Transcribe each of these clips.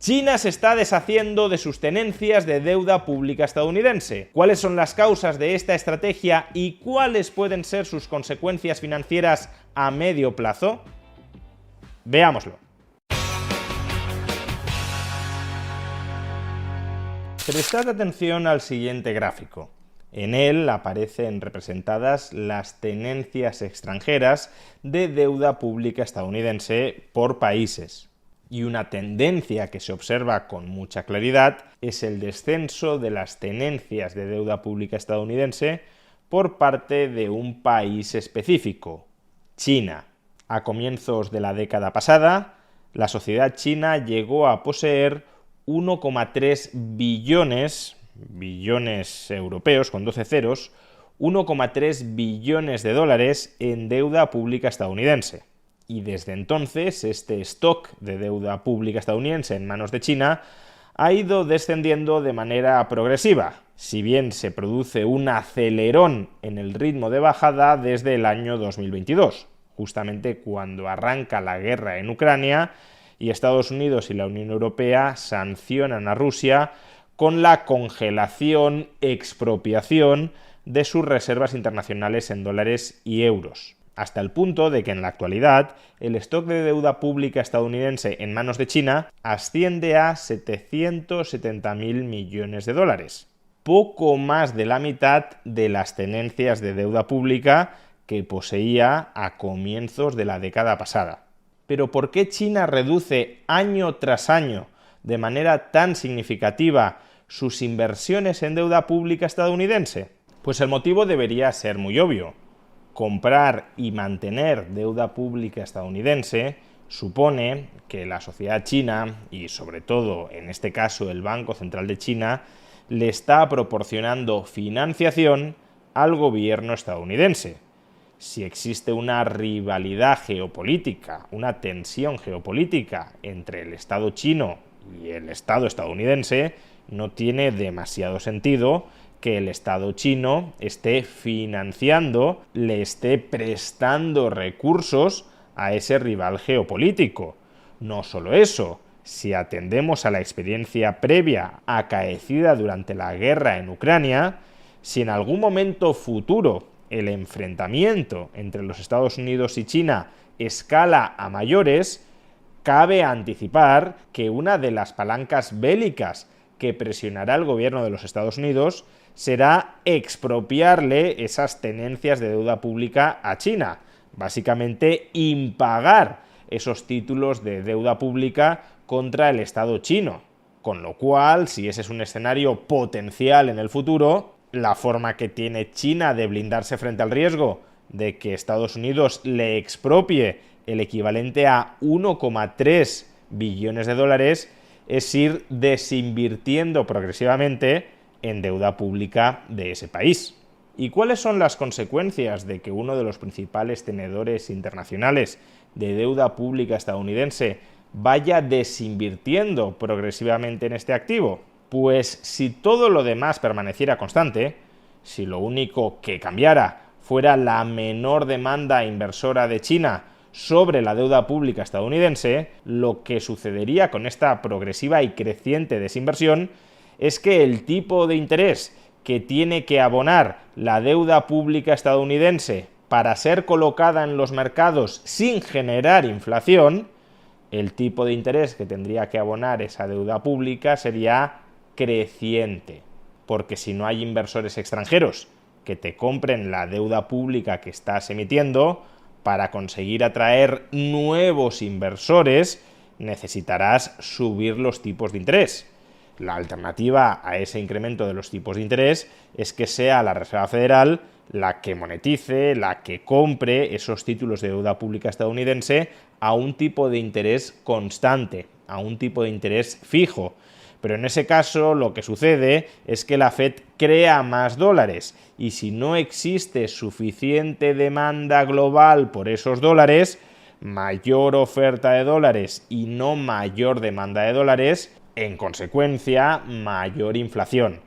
China se está deshaciendo de sus tenencias de deuda pública estadounidense. ¿Cuáles son las causas de esta estrategia y cuáles pueden ser sus consecuencias financieras a medio plazo? Veámoslo. Prestad atención al siguiente gráfico. En él aparecen representadas las tenencias extranjeras de deuda pública estadounidense por países. Y una tendencia que se observa con mucha claridad es el descenso de las tenencias de deuda pública estadounidense por parte de un país específico, China. A comienzos de la década pasada, la sociedad china llegó a poseer 1,3 billones europeos con 12 ceros, 1,3 billones de dólares en deuda pública estadounidense. Y desde entonces este stock de deuda pública estadounidense en manos de China ha ido descendiendo de manera progresiva, si bien se produce un acelerón en el ritmo de bajada desde el año 2022, justamente cuando arranca la guerra en Ucrania y Estados Unidos y la Unión Europea sancionan a Rusia con la congelación, expropiación de sus reservas internacionales en dólares y euros, hasta el punto de que en la actualidad el stock de deuda pública estadounidense en manos de China asciende a 770.000 millones de dólares, poco más de la mitad de las tenencias de deuda pública que poseía a comienzos de la década pasada. Pero ¿por qué China reduce año tras año de manera tan significativa sus inversiones en deuda pública estadounidense? Pues el motivo debería ser muy obvio. Comprar y mantener deuda pública estadounidense supone que la sociedad china, y sobre todo en este caso el Banco Central de China, le está proporcionando financiación al gobierno estadounidense. Si existe una rivalidad geopolítica, una tensión geopolítica entre el Estado chino y el Estado estadounidense, no tiene demasiado sentido que el Estado chino esté financiando, le esté prestando recursos a ese rival geopolítico. No solo eso, si atendemos a la experiencia previa acaecida durante la guerra en Ucrania, si en algún momento futuro el enfrentamiento entre los Estados Unidos y China escala a mayores, cabe anticipar que una de las palancas bélicas que presionará al gobierno de los Estados Unidos será expropiarle esas tenencias de deuda pública a China, básicamente impagar esos títulos de deuda pública contra el Estado chino, con lo cual, si ese es un escenario potencial en el futuro, la forma que tiene China de blindarse frente al riesgo de que Estados Unidos le expropie el equivalente a 1,3 billones de dólares es ir desinvirtiendo progresivamente en deuda pública de ese país. ¿Y cuáles son las consecuencias de que uno de los principales tenedores internacionales de deuda pública estadounidense vaya desinvirtiendo progresivamente en este activo? Pues si todo lo demás permaneciera constante, si lo único que cambiara fuera la menor demanda inversora de China sobre la deuda pública estadounidense, lo que sucedería con esta progresiva y creciente desinversión es que el tipo de interés que tiene que abonar la deuda pública estadounidense para ser colocada en los mercados sin generar inflación, el tipo de interés que tendría que abonar esa deuda pública sería creciente, porque si no hay inversores extranjeros que te compren la deuda pública que estás emitiendo, para conseguir atraer nuevos inversores necesitarás subir los tipos de interés. La alternativa a ese incremento de los tipos de interés es que sea la Reserva Federal la que monetice, la que compre esos títulos de deuda pública estadounidense a un tipo de interés constante, a un tipo de interés fijo. Pero en ese caso lo que sucede es que la Fed crea más dólares y si no existe suficiente demanda global por esos dólares, mayor oferta de dólares y no mayor demanda de dólares, en consecuencia mayor inflación.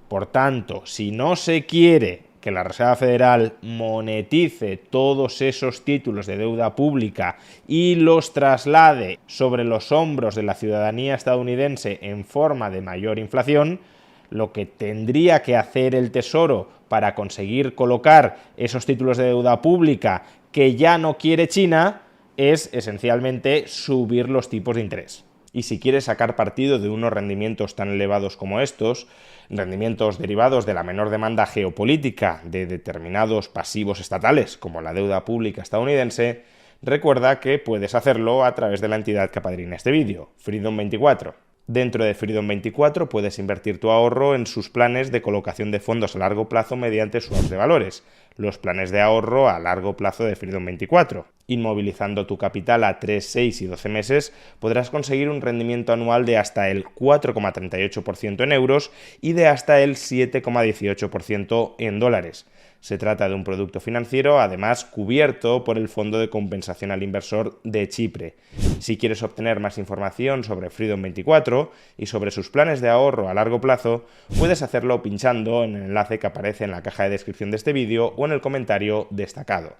Por tanto, si no se quiere que la Reserva Federal monetice todos esos títulos de deuda pública y los traslade sobre los hombros de la ciudadanía estadounidense en forma de mayor inflación, lo que tendría que hacer el Tesoro para conseguir colocar esos títulos de deuda pública que ya no quiere China es esencialmente subir los tipos de interés. Y si quieres sacar partido de unos rendimientos tan elevados como estos, rendimientos derivados de la menor demanda geopolítica de determinados pasivos estatales, como la deuda pública estadounidense, recuerda que puedes hacerlo a través de la entidad que apadrina este vídeo, Freedom24. Dentro de Freedom24 puedes invertir tu ahorro en sus planes de colocación de fondos a largo plazo mediante swaps de valores, los planes de ahorro a largo plazo de Freedom24. Inmovilizando tu capital a 3, 6 y 12 meses podrás conseguir un rendimiento anual de hasta el 4,38% en euros y de hasta el 7,18% en dólares. Se trata de un producto financiero, además cubierto por el Fondo de Compensación al Inversor de Chipre. Si quieres obtener más información sobre Freedom24 y sobre sus planes de ahorro a largo plazo, puedes hacerlo pinchando en el enlace que aparece en la caja de descripción de este vídeo o en el comentario destacado.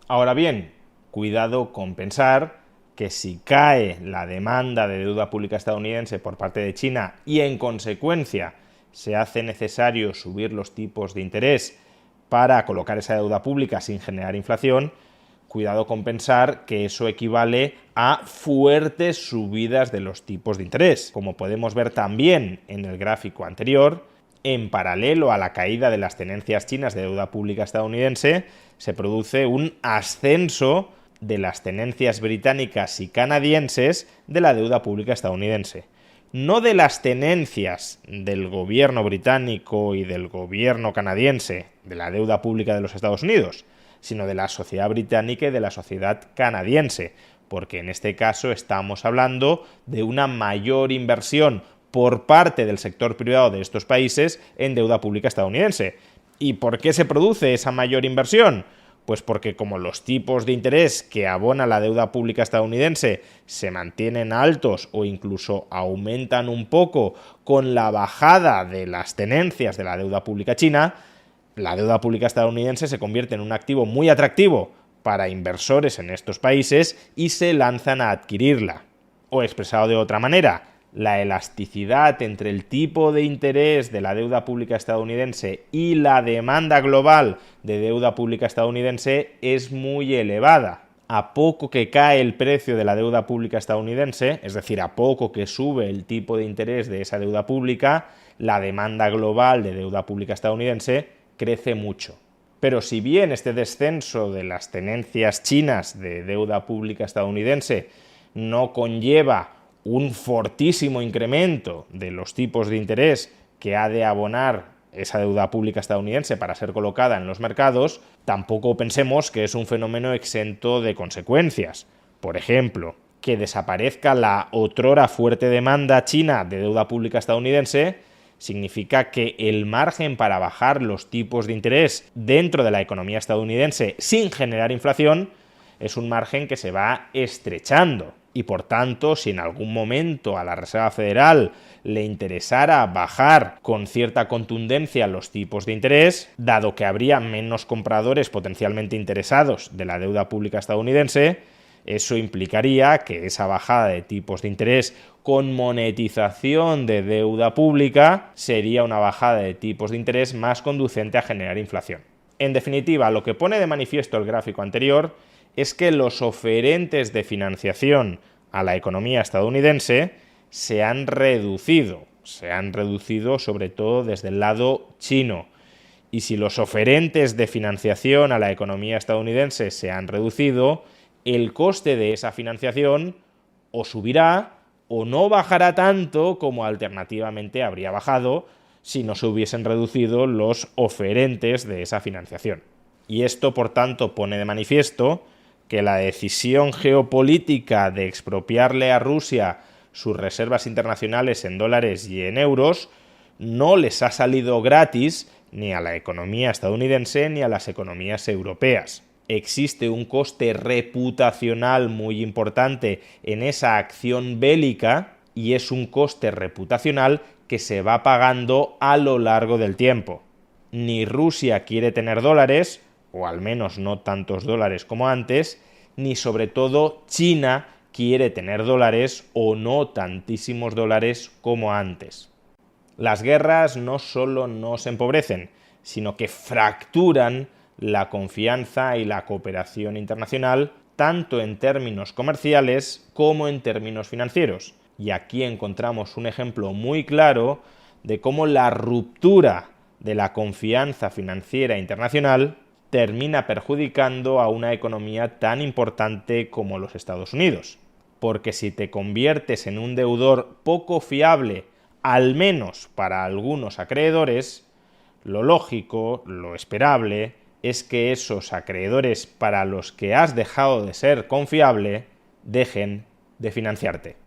Ahora bien, cuidado con pensar que si cae la demanda de deuda pública estadounidense por parte de China y en consecuencia se hace necesario subir los tipos de interés para colocar esa deuda pública sin generar inflación, cuidado con pensar que eso equivale a fuertes subidas de los tipos de interés. Como podemos ver también en el gráfico anterior, en paralelo a la caída de las tenencias chinas de deuda pública estadounidense, se produce un ascenso de las tenencias británicas y canadienses de la deuda pública estadounidense. No de las tenencias del gobierno británico y del gobierno canadiense de la deuda pública de los Estados Unidos, sino de la sociedad británica y de la sociedad canadiense, porque en este caso estamos hablando de una mayor inversión por parte del sector privado de estos países en deuda pública estadounidense. ¿Y por qué se produce esa mayor inversión? Pues porque como los tipos de interés que abona la deuda pública estadounidense se mantienen altos o incluso aumentan un poco con la bajada de las tenencias de la deuda pública china, la deuda pública estadounidense se convierte en un activo muy atractivo para inversores en estos países y se lanzan a adquirirla. O expresado de otra manera, la elasticidad entre el tipo de interés de la deuda pública estadounidense y la demanda global de deuda pública estadounidense es muy elevada. A poco que cae el precio de la deuda pública estadounidense, es decir, a poco que sube el tipo de interés de esa deuda pública, la demanda global de deuda pública estadounidense crece mucho. Pero si bien este descenso de las tenencias chinas de deuda pública estadounidense no conlleva un fortísimo incremento de los tipos de interés que ha de abonar esa deuda pública estadounidense para ser colocada en los mercados, tampoco pensemos que es un fenómeno exento de consecuencias. Por ejemplo, que desaparezca la otrora fuerte demanda china de deuda pública estadounidense significa que el margen para bajar los tipos de interés dentro de la economía estadounidense sin generar inflación es un margen que se va estrechando. Y por tanto, si en algún momento a la Reserva Federal le interesara bajar con cierta contundencia los tipos de interés, dado que habría menos compradores potencialmente interesados de la deuda pública estadounidense, eso implicaría que esa bajada de tipos de interés con monetización de deuda pública sería una bajada de tipos de interés más conducente a generar inflación. En definitiva, lo que pone de manifiesto el gráfico anterior es que los oferentes de financiación a la economía estadounidense se han reducido sobre todo desde el lado chino. Y si los oferentes de financiación a la economía estadounidense se han reducido, el coste de esa financiación o subirá o no bajará tanto como alternativamente habría bajado si no se hubiesen reducido los oferentes de esa financiación. Y esto, por tanto, pone de manifiesto que la decisión geopolítica de expropiarle a Rusia sus reservas internacionales en dólares y en euros no les ha salido gratis ni a la economía estadounidense ni a las economías europeas. Existe un coste reputacional muy importante en esa acción bélica y es un coste reputacional que se va pagando a lo largo del tiempo. Ni Rusia quiere tener dólares, o al menos no tantos dólares como antes, ni sobre todo China quiere tener dólares o no tantísimos dólares como antes. Las guerras no solo nos empobrecen, sino que fracturan la confianza y la cooperación internacional, tanto en términos comerciales como en términos financieros. Y aquí encontramos un ejemplo muy claro de cómo la ruptura de la confianza financiera internacional termina perjudicando a una economía tan importante como los Estados Unidos. Porque si te conviertes en un deudor poco fiable, al menos para algunos acreedores, lo lógico, lo esperable, es que esos acreedores para los que has dejado de ser confiable dejen de financiarte.